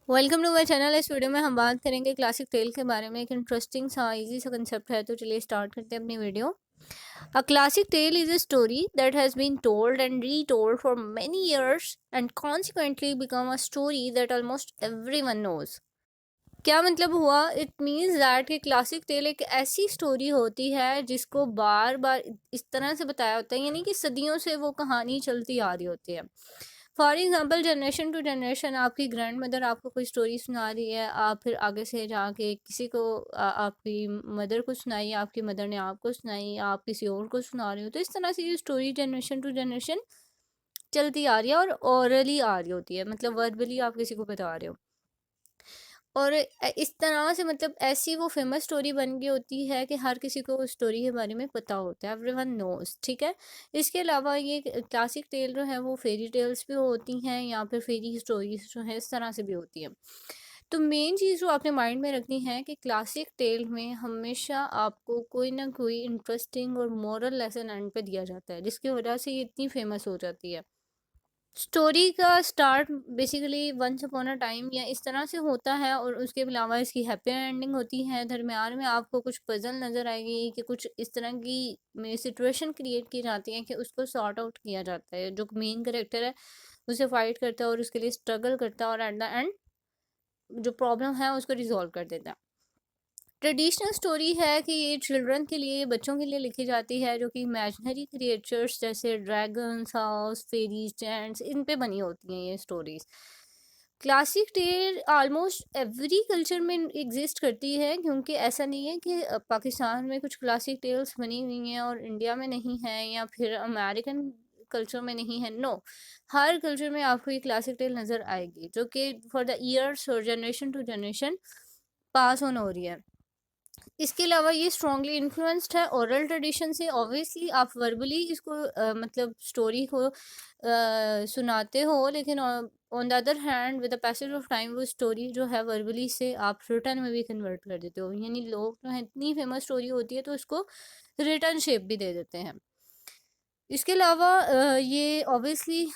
Welcome to my channel. इस video में हम बात करेंगे क्लासिक टेल के बारे में। एक इंटरेस्टिंग सा इजी सा कंसेप्ट है, तो चलिए स्टार्ट करते हैं अपनी video. A classic tale is a story that has been told and retold for many years and consequently become a story that almost everyone knows. क्या मतलब हुआ? इट मीन्स दैट कि क्लासिक टेल एक ऐसी story होती है जिसको बार बार इस तरह से बताया होता है, यानी कि सदियों से वो कहानी चलती आ रही होती है। For example, generation to generation आपकी ग्रैंड मदर आपको कोई स्टोरी सुना रही है, आप फिर आगे से जाके किसी को आपकी मदर को सुनाई, आपकी मदर ने आपको सुनाई, आप किसी और को सुना रहे हो। तो इस तरह से ये स्टोरी जनरेशन टू जनरेशन चलती आ रही है और ओरली आ रही होती है, मतलब वर्बली आप किसी को बता रहे हो। और इस तरह से मतलब ऐसी वो फेमस स्टोरी बन गई होती है कि हर किसी को उस स्टोरी के बारे में पता होता है, एवरीवन नोस। ठीक है। इसके अलावा ये क्लासिक टेल जो है वो फेरी टेल्स भी होती हैं या फिर फेरी स्टोरीज जो है इस तरह से भी होती हैं। तो मेन चीज़ जो आपने माइंड में रखनी है कि क्लासिक टेल में हमेशा आपको कोई ना कोई इंटरेस्टिंग और मोरल लेसन एंड पे दिया जाता है, जिसकी वजह से ये इतनी फेमस हो जाती है। स्टोरी का start basically once upon a time या इस तरह से होता है, और उसके अलावा इसकी हैप्पी एंडिंग होती है। दरम्यान में आपको कुछ पजल नज़र आएगी कि कुछ इस तरह की सिचुएशन क्रिएट की जाती है कि उसको सॉर्ट आउट किया जाता है। जो मेन करेक्टर है उसे फाइट करता है और उसके लिए स्ट्रगल करता है, और एट द एंड जो प्रॉब्लम है उसको रिजॉल्व कर देता है। ट्रेडिशनल स्टोरी है कि ये चिल्ड्रन के लिए, बच्चों के लिए लिखी जाती है, जो कि इमेजिनरी क्रिएचर्स जैसे ड्रैगन्स, हाउस, फेरीज, जैंट्स, इन पे बनी होती हैं ये stories. Classic tale almost every culture में एग्जिस्ट करती है, क्योंकि ऐसा नहीं है कि पाकिस्तान में कुछ क्लासिक टेल्स बनी हुई हैं और इंडिया में नहीं है, या फिर अमेरिकन कल्चर में नहीं है। नो, हर कल्चर में आपको ये क्लासिक टेल नज़र आएगी, जो कि फॉर द ईयर्स और generation to generation pass on हो रही है। इसके अलावा ये स्ट्रॉन्गली इन्फ्लुएंस्ड है ओरल ट्रेडिशन से। ऑब्वियसली आप वर्बली इसको मतलब स्टोरी को सुनाते हो, लेकिन on the other hand with the passage of time वो स्टोरी जो है वर्बली से आप रिटर्न में भी कन्वर्ट कर देते हो। यानी लोग जो है, इतनी फेमस स्टोरी होती है तो उसको रिटर्न शेप भी दे देते हैं। इसके अलावा ये ऑब्वियसली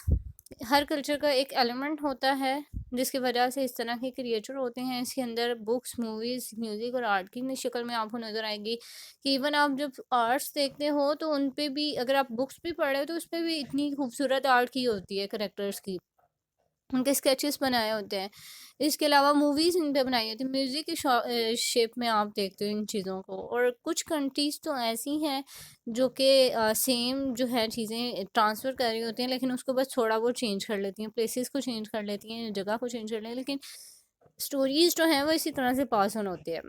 हर कल्चर का एक एलिमेंट होता है, जिसकी वजह से इस तरह के क्रिएचर होते हैं। इसके अंदर बुक्स, मूवीज़, म्यूज़िक और आर्ट की शक्ल में आपको नज़र आएगी कि इवन आप जब आर्ट्स देखते हो तो उन पे भी, अगर आप बुक्स भी पढ़ रहे हो तो उस पर भी इतनी खूबसूरत आर्ट की होती है करेक्टर्स की, उनके स्केचेस बनाए होते हैं। इसके अलावा मूवीज़ इन पे बनाई होती है, म्यूज़िक की शेप में आप देखते हो इन चीज़ों को। और कुछ कंट्रीज़ तो ऐसी हैं जो कि सेम जो है चीज़ें ट्रांसफ़र कर रही होती हैं, लेकिन उसको बस थोड़ा बहुत चेंज कर लेती हैं, प्लेसेस को चेंज कर लेती हैं, जगह को चेंज कर लेती हैं, लेकिन स्टोरीज़ जो हैं वो इसी तरह से पास ऑन होती है।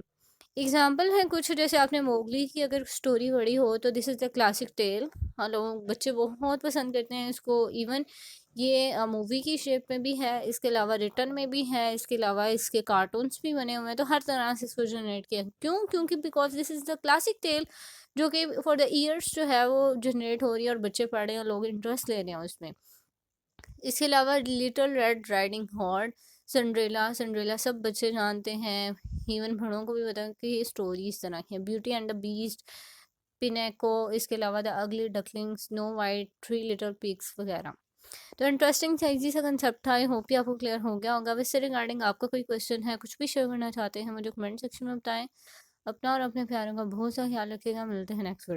एग्जाम्पल है कुछ, जैसे आपने मोगली की अगर स्टोरी पढ़ी हो तो this is the classic tale. हाँ, लोग, बच्चे बहुत पसंद करते हैं इसको। इवन ये मूवी की शेप में भी है, इसके अलावा रिटर्न में भी है, इसके अलावा इसके कार्टून्स भी बने हुए हैं। तो हर तरह से इसको जनरेट किया, क्यों? क्योंकि because this is the classic tale, जो कि फॉर द ईयर्स जो है वो जनरेट हो रही है और बच्चे पढ़ रहे हैं, लोग इंटरेस्ट ले रहे हैं उसमें। इसके अलावा little red riding horn, Cinderella, Cinderella सब बच्चे जानते हैं, इवन बड़ों को भी पता है कि ये स्टोरी इस तरह की है। ब्यूटी एंड द बीस्ट, पिनेको, इसके अलावा the ugly duckling, snow white, three little pigs वगैरह। तो इंटरेस्टिंग सा इजी सा कंसेप्ट था। आई होप कि आपको क्लियर हो गया होगा। इससे रिगार्डिंग आपका कोई क्वेश्चन है, कुछ भी शेयर करना चाहते हैं, मुझे कमेंट सेक्शन में बताएं। अपना और अपने प्यारों का बहुत सा ख्याल रखिएगा। मिलते हैं नेक्स्ट वीडियो।